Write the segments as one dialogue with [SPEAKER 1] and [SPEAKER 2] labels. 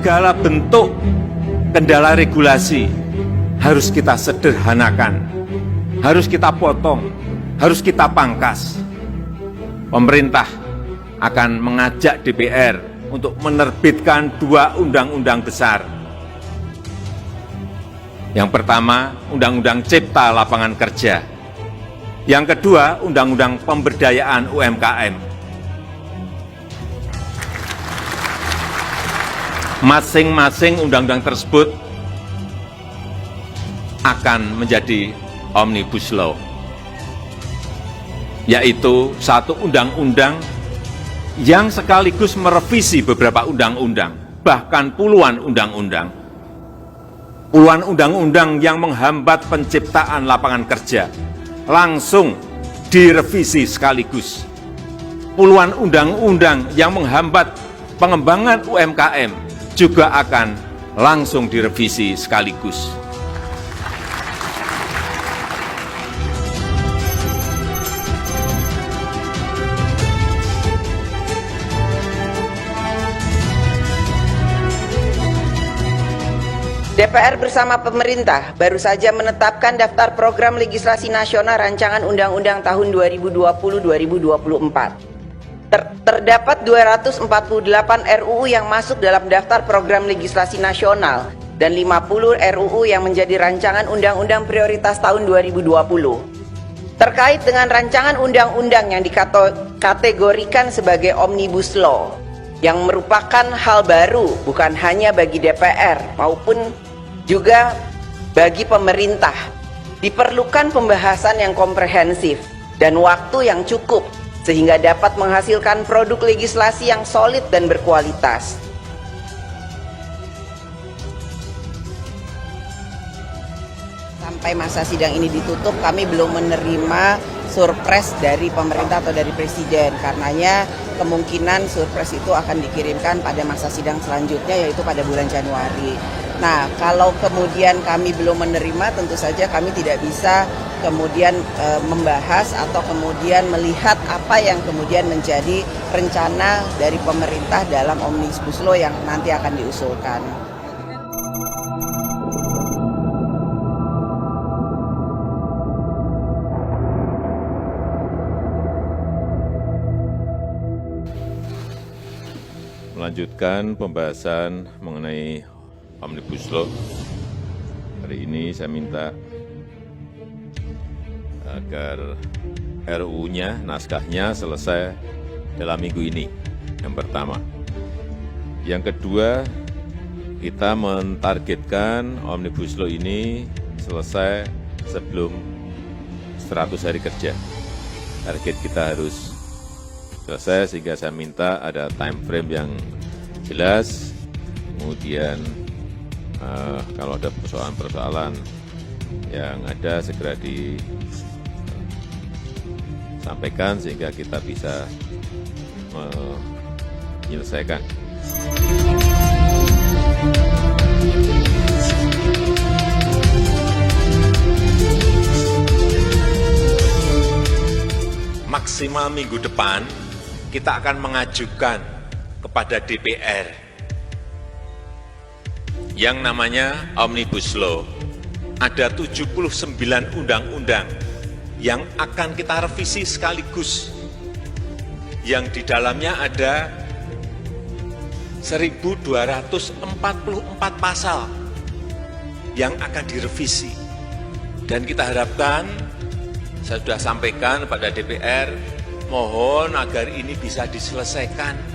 [SPEAKER 1] segala bentuk kendala regulasi harus kita sederhanakan, harus kita potong, harus kita pangkas. Pemerintah akan mengajak DPR untuk menerbitkan 2 undang-undang besar. Yang pertama, Undang-Undang Cipta Lapangan Kerja. Yang kedua, Undang-Undang Pemberdayaan UMKM. Masing-masing undang-undang tersebut akan menjadi Omnibus Law, yaitu satu undang-undang yang sekaligus merevisi beberapa undang-undang, bahkan puluhan undang-undang. Puluhan undang-undang yang menghambat penciptaan lapangan kerja langsung direvisi sekaligus. Puluhan undang-undang yang menghambat pengembangan UMKM juga akan langsung direvisi sekaligus.
[SPEAKER 2] DPR bersama pemerintah baru saja menetapkan daftar program legislasi nasional rancangan undang-undang tahun 2020-2024. Terdapat 248 RUU yang masuk dalam daftar program legislasi nasional dan 50 RUU yang menjadi rancangan undang-undang prioritas tahun 2020. Terkait dengan rancangan undang-undang yang dikategorikan sebagai Omnibus Law, yang merupakan hal baru bukan hanya bagi DPR maupun juga bagi pemerintah, diperlukan pembahasan yang komprehensif dan waktu yang cukup sehingga dapat menghasilkan produk legislasi yang solid dan berkualitas. Sampai masa sidang ini ditutup, kami belum menerima surpres dari pemerintah atau dari presiden. Karenanya kemungkinan surpres itu akan dikirimkan pada masa sidang selanjutnya, yaitu pada bulan Januari. Nah, kalau kemudian kami belum menerima, tentu saja kami tidak bisa kemudian membahas atau kemudian melihat apa yang kemudian menjadi rencana dari pemerintah dalam Omnibus Law yang nanti akan diusulkan.
[SPEAKER 1] Melanjutkan pembahasan mengenai Omnibus Law. Hari ini saya minta agar RUU-nya, naskahnya selesai dalam minggu ini, yang pertama. Yang kedua, kita mentargetkan Omnibus Law ini selesai sebelum 100 hari kerja. Target kita harus selesai, sehingga saya minta ada time frame yang jelas. Kemudian kalau ada persoalan-persoalan yang ada segera disampaikan sehingga kita bisa menyelesaikan. Maksimal minggu depan kita akan mengajukan kepada DPR yang namanya Omnibus Law. Ada 79 undang-undang yang akan kita revisi sekaligus, yang di dalamnya ada 1.244 pasal yang akan direvisi. Dan kita harapkan, saya sudah sampaikan kepada DPR, mohon agar ini bisa diselesaikan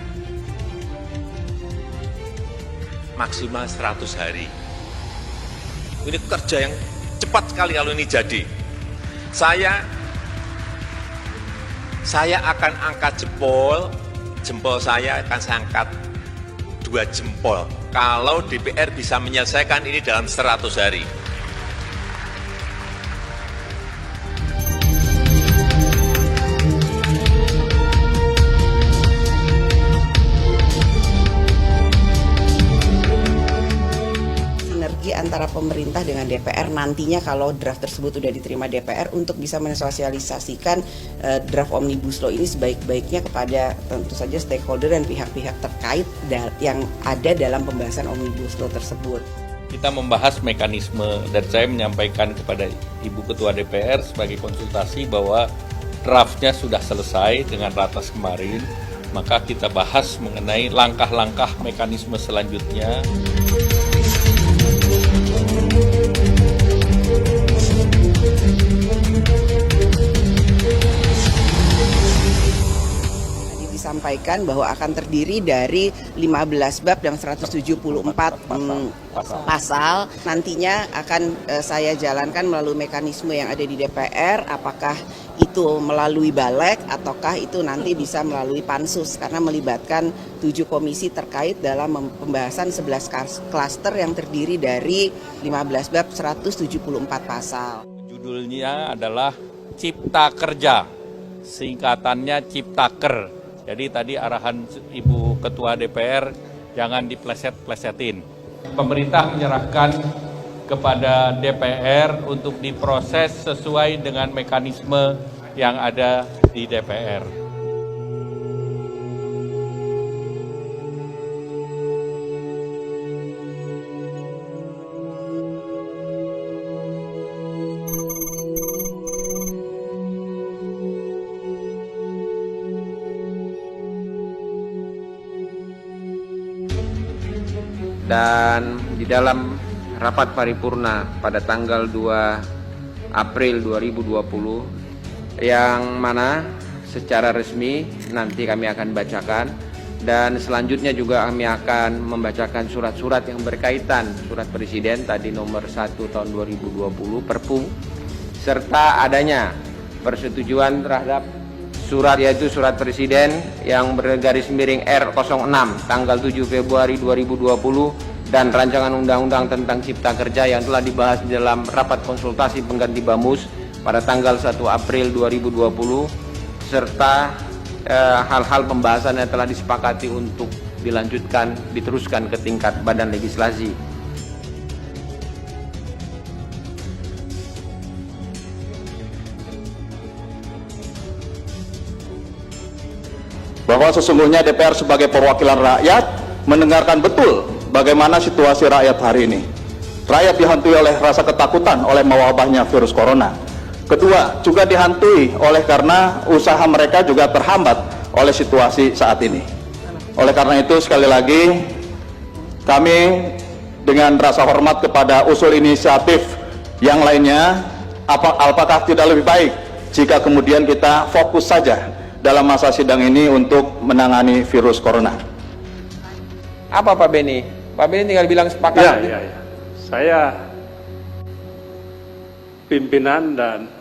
[SPEAKER 1] maksimal 100 hari. Ini kerja yang cepat sekali kalau ini jadi. Saya akan angkat jempol saya akan saya angkat 2 jempol kalau DPR bisa menyelesaikan ini dalam 100 hari.
[SPEAKER 2] Antara pemerintah dengan DPR nantinya kalau draft tersebut sudah diterima DPR untuk bisa mensosialisasikan draft Omnibus Law ini sebaik-baiknya kepada tentu saja stakeholder dan pihak-pihak terkait yang ada dalam pembahasan Omnibus Law tersebut.
[SPEAKER 3] Kita membahas mekanisme dan saya menyampaikan kepada Ibu Ketua DPR sebagai konsultasi bahwa draftnya sudah selesai dengan ratas kemarin, maka kita bahas mengenai langkah-langkah mekanisme selanjutnya.
[SPEAKER 2] Disampaikan bahwa akan terdiri dari 15 bab dan 174 pasal. Nantinya akan saya jalankan melalui mekanisme yang ada di DPR, apakah itu melalui Balek ataukah itu nanti bisa melalui Pansus, karena melibatkan 7 komisi terkait dalam pembahasan 11 klaster yang terdiri dari 15 bab 174 pasal.
[SPEAKER 3] Judulnya adalah Cipta Kerja, singkatannya Ciptaker. Jadi tadi arahan Ibu Ketua DPR jangan dipleset-plesetin. Pemerintah menyerahkan kepada DPR untuk diproses sesuai dengan mekanisme yang ada di DPR.
[SPEAKER 4] Dan di dalam rapat paripurna pada tanggal 2 April 2020 yang mana secara resmi nanti kami akan bacakan, dan selanjutnya juga kami akan membacakan surat-surat yang berkaitan, surat Presiden tadi nomor 1 tahun 2020 Perpu, serta adanya persetujuan terhadap surat, yaitu surat Presiden yang bergaris miring R06 tanggal 7 Februari 2020 dan rancangan undang-undang tentang Cipta Kerja yang telah dibahas di dalam rapat konsultasi pengganti BAMUS pada tanggal 1 April 2020, serta hal-hal pembahasan yang telah disepakati untuk dilanjutkan, diteruskan ke tingkat badan legislasi.
[SPEAKER 5] Bahwa sesungguhnya DPR sebagai perwakilan rakyat mendengarkan betul bagaimana situasi rakyat hari ini. Rakyat dihantui oleh rasa ketakutan oleh mewabahnya virus corona. Kedua, juga dihantui oleh karena usaha mereka juga terhambat oleh situasi saat ini. Oleh karena itu, sekali lagi, kami dengan rasa hormat kepada usul inisiatif yang lainnya, apakah tidak lebih baik jika kemudian kita fokus saja dalam masa sidang ini untuk menangani virus corona?
[SPEAKER 4] Apa Pak Beni? Pak Beni tinggal bilang sepakat.
[SPEAKER 6] Ya. Saya pimpinan dan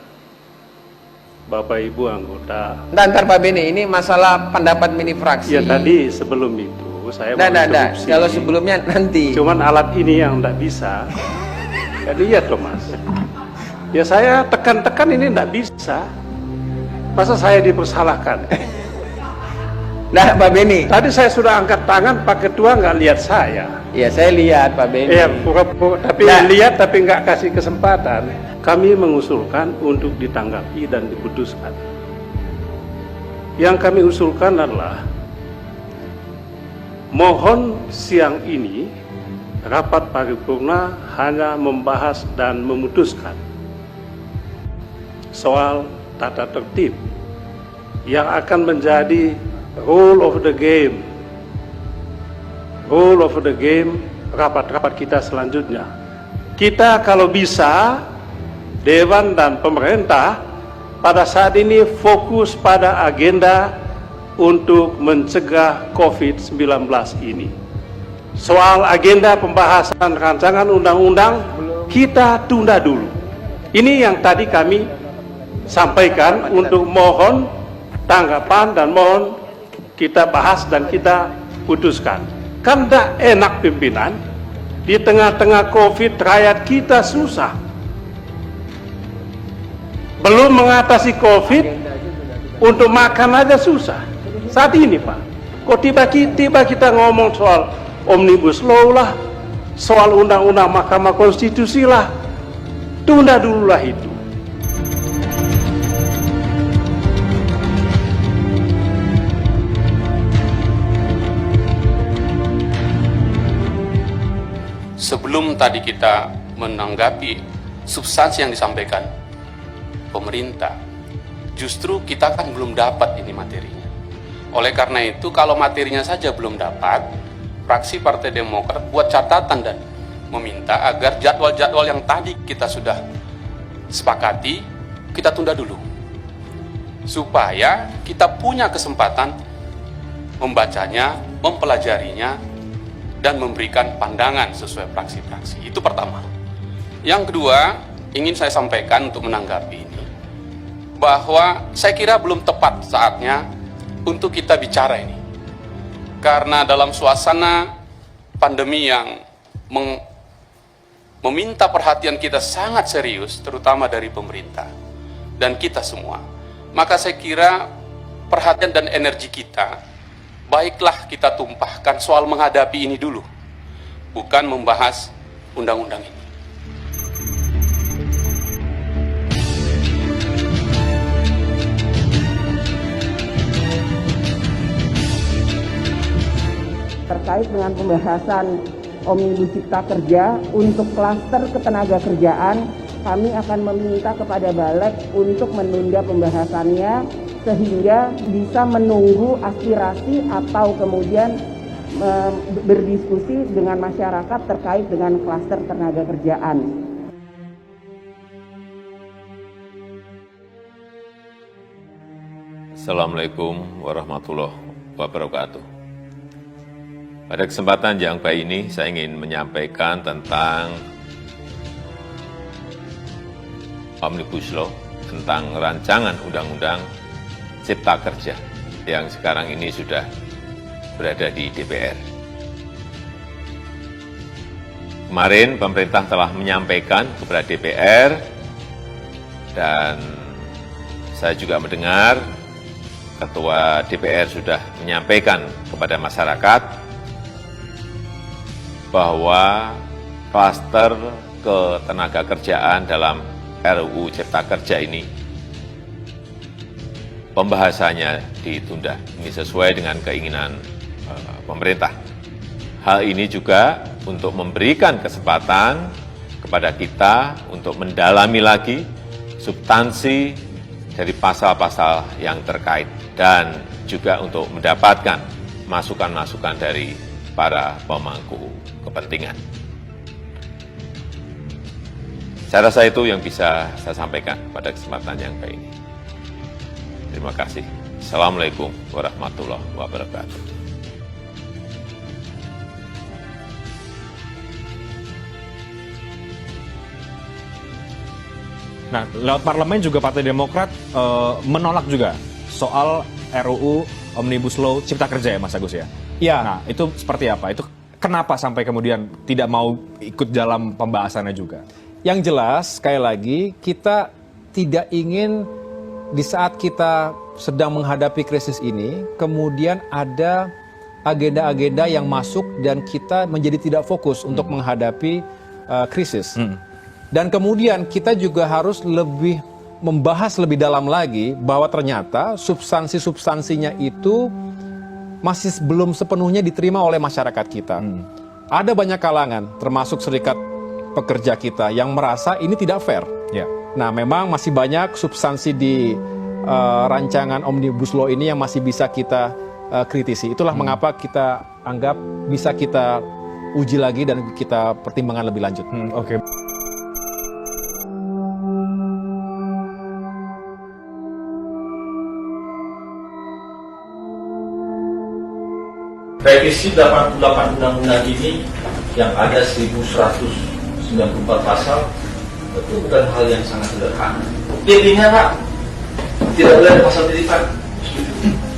[SPEAKER 6] Bapak Ibu anggota.
[SPEAKER 4] Ntar Pak Beni, ini masalah pendapat mini fraksi.
[SPEAKER 6] Ya tadi sebelum itu saya mau interupsi.
[SPEAKER 4] Kalau sebelumnya nanti.
[SPEAKER 6] Cuman alat ini yang tidak bisa. Ya lihat loh Mas. Ya saya tekan-tekan ini tidak bisa. Masa saya dipersalahkan?
[SPEAKER 4] Nah Pak Beni,
[SPEAKER 6] Tadi saya sudah angkat tangan, Pak Ketua nggak lihat saya.
[SPEAKER 4] ya saya lihat Pak Beni.
[SPEAKER 6] Ya pura-pura, tapi lihat tapi nggak kasih kesempatan. Kami mengusulkan untuk ditanggapi dan diputuskan. Yang kami usulkan adalah mohon siang ini rapat paripurna hanya membahas dan memutuskan soal tata tertib yang akan menjadi rule of the game rapat-rapat kita selanjutnya. Kita kalau bisa, Dewan dan pemerintah pada saat ini fokus pada agenda untuk mencegah COVID-19 ini. Soal agenda pembahasan rancangan undang-undang kita tunda dulu. Ini yang tadi kami sampaikan untuk mohon tanggapan dan mohon kita bahas dan kita putuskan. Kan tidak enak pimpinan, di tengah-tengah COVID rakyat kita susah. Belum mengatasi COVID, untuk makan aja susah. Saat ini Pak, kok tiba-tiba kita ngomong soal Omnibus Law lah, soal undang-undang Mahkamah Konstitusi lah, tunda dululah itu.
[SPEAKER 7] Sebelum tadi kita menanggapi substansi yang disampaikan pemerintah, justru kita kan belum dapat ini materinya. Oleh karena itu, kalau materinya saja belum dapat, fraksi Partai Demokrat buat catatan dan meminta agar jadwal-jadwal yang tadi kita sudah sepakati, kita tunda dulu. Supaya kita punya kesempatan membacanya, mempelajarinya, dan memberikan pandangan sesuai fraksi-fraksi. Itu pertama. Yang kedua, ingin saya sampaikan untuk menanggapi ini, bahwa saya kira belum tepat saatnya untuk kita bicara ini. Karena dalam suasana pandemi yang meminta perhatian kita sangat serius, terutama dari pemerintah dan kita semua, maka saya kira perhatian dan energi kita baiklah kita tumpahkan soal menghadapi ini dulu, bukan membahas undang-undang ini.
[SPEAKER 2] Terkait dengan pembahasan Omnibus Cipta Kerja untuk klaster ketenagakerjaan, kami akan meminta kepada Balik untuk menunda pembahasannya sehingga bisa menunggu aspirasi atau kemudian berdiskusi dengan masyarakat terkait dengan klaster tenaga kerjaan.
[SPEAKER 1] Assalamualaikum warahmatullahi wabarakatuh. Pada kesempatan yang baik ini, saya ingin menyampaikan tentang Omnibus Law, tentang rancangan undang-undang Cipta Kerja yang sekarang ini sudah berada di DPR. Kemarin pemerintah telah menyampaikan kepada DPR dan saya juga mendengar Ketua DPR sudah menyampaikan kepada masyarakat bahwa klaster ketenagakerjaan dalam RUU Cipta Kerja ini pembahasannya ditunda. Ini sesuai dengan keinginan pemerintah. Hal ini juga untuk memberikan kesempatan kepada kita untuk mendalami lagi substansi dari pasal-pasal yang terkait dan juga untuk mendapatkan masukan-masukan dari para pemangku kepentingan. Saya rasa itu yang bisa saya sampaikan pada kesempatan yang baik ini. Terima kasih. Assalamualaikum warahmatullahi wabarakatuh.
[SPEAKER 8] Nah, lewat parlemen juga Partai Demokrat menolak juga soal RUU Omnibus Law Cipta Kerja ya Mas Agus ya?
[SPEAKER 9] Iya.
[SPEAKER 8] Nah, itu seperti apa? Itu kenapa sampai kemudian tidak mau ikut dalam pembahasannya juga?
[SPEAKER 9] Yang jelas, sekali lagi, kita tidak ingin di saat kita sedang menghadapi krisis ini, kemudian ada agenda-agenda yang masuk dan kita menjadi tidak fokus untuk menghadapi krisis. Dan kemudian kita juga harus lebih membahas lebih dalam lagi bahwa ternyata substansi-substansinya itu masih belum sepenuhnya diterima oleh masyarakat kita. Ada banyak kalangan, termasuk serikat pekerja kita, yang merasa ini tidak fair.
[SPEAKER 8] Ya.
[SPEAKER 9] Nah, memang masih banyak substansi di rancangan Omnibus Law ini yang masih bisa kita kritisi. Itulah mengapa kita anggap bisa kita uji lagi dan kita pertimbangkan lebih lanjut.
[SPEAKER 8] Oke.
[SPEAKER 10] Revisi 88 undang-undang ini yang ada 1194 pasal itu bukan hal yang sangat sederhana. Intinya Pak, tidak boleh ada pasal titipan,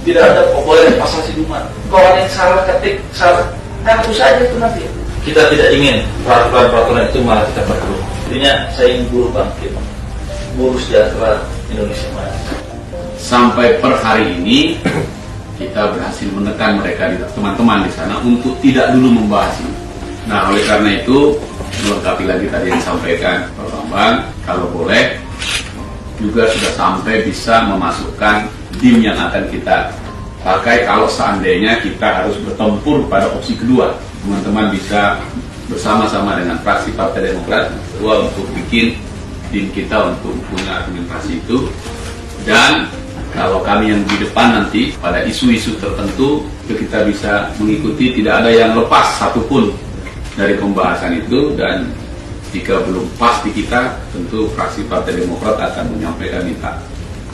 [SPEAKER 10] tidak ada boleh pasal siduman. Kalau ada yang salah ketik, salah, hapus saja itu nanti. Kita tidak ingin peraturan-peraturan itu malah kita perkeruh. Intinya saya ingin buruh bangkit, buruh sejahtera Indonesia maju.
[SPEAKER 11] Sampai per hari ini kita berhasil menekan mereka, teman-teman di sana, untuk tidak dulu membahas ini. Nah, oleh karena itu, melengkapi lagi tadi yang disampaikan Pak Bambang, kalau boleh, juga sudah sampai bisa memasukkan DIM yang akan kita pakai kalau seandainya kita harus bertempur pada opsi kedua. Teman-teman bisa bersama-sama dengan fraksi Partai Demokrat kedua untuk bikin DIM kita untuk punya argumentasi itu. Dan kalau kami yang di depan nanti pada isu-isu tertentu itu kita bisa mengikuti, tidak ada yang lepas satupun dari pembahasan itu, dan jika belum pas di kita tentu fraksi Partai Demokrat akan menyampaikan minta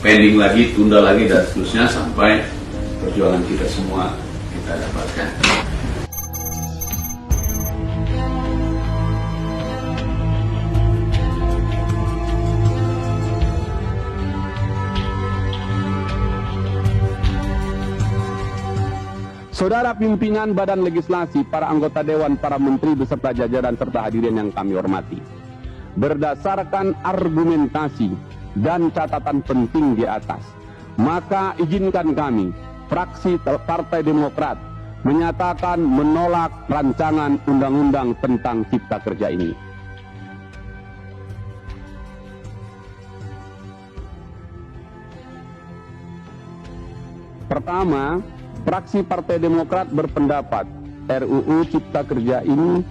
[SPEAKER 11] pending lagi, tunda lagi dan seterusnya sampai perjuangan kita semua kita dapatkan.
[SPEAKER 12] Saudara pimpinan Badan Legislasi, para anggota Dewan, para menteri beserta jajaran serta hadirin yang kami hormati. Berdasarkan argumentasi dan catatan penting di atas, maka izinkan kami, fraksi Partai Demokrat, menyatakan menolak rancangan undang-undang tentang Cipta Kerja ini. Pertama, fraksi Partai Demokrat berpendapat RUU Cipta Kerja ini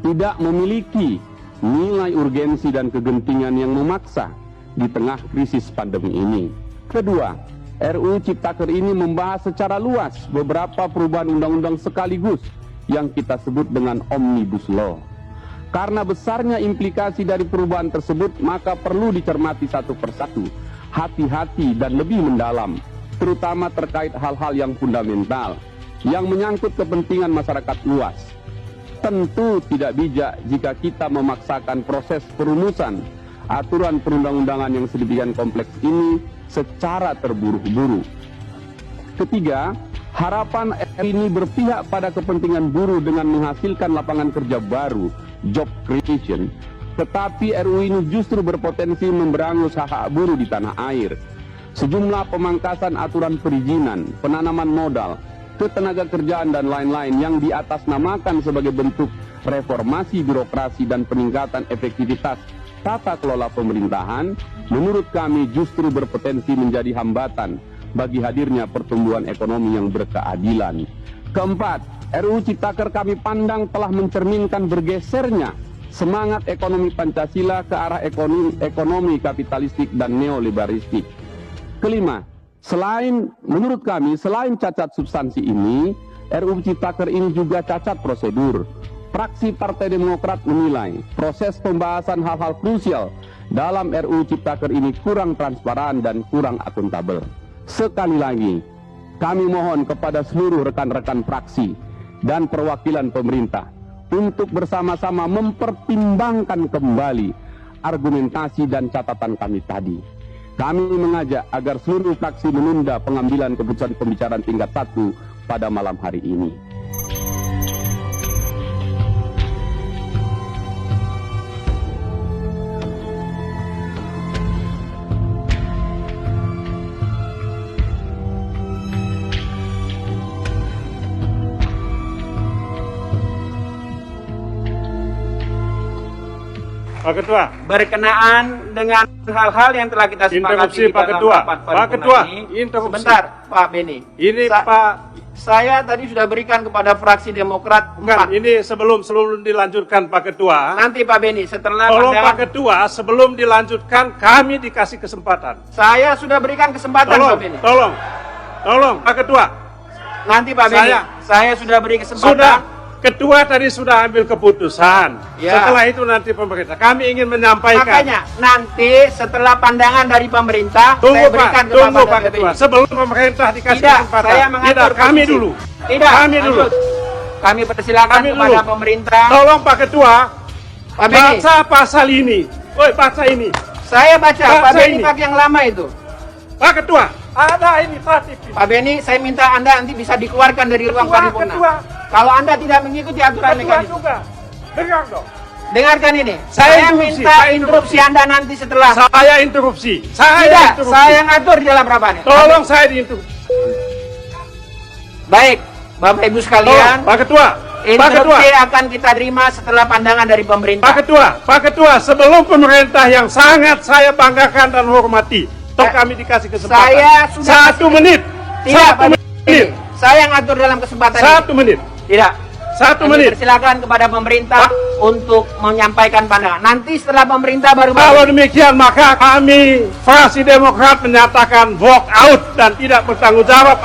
[SPEAKER 12] tidak memiliki nilai urgensi dan kegentingan yang memaksa di tengah krisis pandemi ini. Kedua, RUU Cipta Kerja ini membahas secara luas beberapa perubahan undang-undang sekaligus yang kita sebut dengan Omnibus Law. Karena besarnya implikasi dari perubahan tersebut, maka perlu dicermati satu persatu, hati-hati dan lebih mendalam, terutama terkait hal-hal yang fundamental, yang menyangkut kepentingan masyarakat luas. Tentu tidak bijak jika kita memaksakan proses perumusan aturan perundang-undangan yang sedemikian kompleks ini secara terburu-buru. Ketiga, harapan ini berpihak pada kepentingan buruh dengan menghasilkan lapangan kerja baru, job creation, tetapi RUU ini justru berpotensi memberangus hak-hak buruh di tanah air. Sejumlah pemangkasan aturan perizinan, penanaman modal, ketenaga kerjaan dan lain-lain yang diatasnamakan sebagai bentuk reformasi birokrasi dan peningkatan efektivitas tata kelola pemerintahan, menurut kami justru berpotensi menjadi hambatan bagi hadirnya pertumbuhan ekonomi yang berkeadilan. Keempat, RUU Ciptaker kami pandang telah mencerminkan bergesernya semangat ekonomi Pancasila ke arah ekonomi kapitalistik dan neoliberalistik. Kelima, menurut kami, selain cacat substansi ini, RUU Ciptaker ini juga cacat prosedur. Fraksi Partai Demokrat menilai proses pembahasan hal-hal krusial dalam RUU Ciptaker ini kurang transparan dan kurang akuntabel. Sekali lagi, kami mohon kepada seluruh rekan-rekan fraksi dan perwakilan pemerintah untuk bersama-sama mempertimbangkan kembali argumentasi dan catatan kami tadi. Kami mengajak agar seluruh fraksi menunda pengambilan keputusan pembicaraan tingkat 1 pada malam hari ini.
[SPEAKER 6] Pak Ketua,
[SPEAKER 4] Berkenaan dengan hal-hal yang telah kita sepakati di dalam rapat paripurna ini. Sebentar, Pak Beni.
[SPEAKER 6] Ini Pak,
[SPEAKER 4] saya tadi sudah berikan kepada fraksi Demokrat 4.
[SPEAKER 6] ini sebelum dilanjutkan Pak Ketua.
[SPEAKER 4] Nanti Pak Beni, setelah
[SPEAKER 6] Tolong
[SPEAKER 4] pandangan,
[SPEAKER 6] Pak Ketua, sebelum dilanjutkan kami dikasih kesempatan.
[SPEAKER 4] saya sudah berikan kesempatan Pak Beni.
[SPEAKER 6] Tolong Pak Ketua.
[SPEAKER 4] Nanti Pak Beni, saya sudah beri kesempatan.
[SPEAKER 6] Ketua tadi sudah ambil keputusan.
[SPEAKER 4] Ya.
[SPEAKER 6] Setelah itu nanti pemerintah. Kami ingin menyampaikan.
[SPEAKER 4] Makanya nanti setelah pandangan dari pemerintah, saya berikan
[SPEAKER 6] Tunggu
[SPEAKER 4] kepada
[SPEAKER 6] Pak Ketua. Sebelum pemerintah dikasih kesempatan.
[SPEAKER 4] Saya mengatur
[SPEAKER 6] Tidak, kami
[SPEAKER 4] posisi.
[SPEAKER 6] dulu.
[SPEAKER 4] Tidak,
[SPEAKER 6] Kami dulu.
[SPEAKER 4] Kami persilakan kepada pemerintah.
[SPEAKER 6] Tolong Pak Ketua,
[SPEAKER 4] Pak Beni,
[SPEAKER 6] baca pasal ini. Baca ini.
[SPEAKER 4] saya baca. Pak Beni
[SPEAKER 6] ini.
[SPEAKER 4] pakai yang lama itu.
[SPEAKER 6] Pak Ketua, ada ini
[SPEAKER 4] Pak Beni, saya minta Anda nanti bisa dikeluarkan dari ruang paripurna.
[SPEAKER 6] Ketua.
[SPEAKER 4] Kalau Anda tidak mengikuti aturan mekanisme.
[SPEAKER 6] juga. Dengar dong.
[SPEAKER 4] Dengarkan ini.
[SPEAKER 6] Saya
[SPEAKER 4] Minta interupsi Anda nanti setelah.
[SPEAKER 6] Saya interupsi.
[SPEAKER 4] Tidak, saya ngatur di dalam rapat.
[SPEAKER 6] Tolong saya diinterupsi.
[SPEAKER 4] Baik, Bapak Ibu sekalian.
[SPEAKER 6] Pak Ketua,
[SPEAKER 2] Interupsi akan kita terima setelah pandangan dari pemerintah.
[SPEAKER 6] Pak Ketua, sebelum pemerintah yang sangat saya banggakan dan hormati, toh kami dikasih kesempatan.
[SPEAKER 2] Saya sudah
[SPEAKER 6] 1 menit.
[SPEAKER 2] Tidak,
[SPEAKER 6] 1 menit.
[SPEAKER 2] Saya ngatur dalam kesempatan
[SPEAKER 6] 1 menit.
[SPEAKER 2] Tidak.
[SPEAKER 6] 1 menit.
[SPEAKER 2] Silakan kepada pemerintah untuk menyampaikan pandangan. Nanti setelah pemerintah baru.
[SPEAKER 6] Kalau demikian maka kami fraksi Demokrat menyatakan walk out dan tidak bertanggung jawab.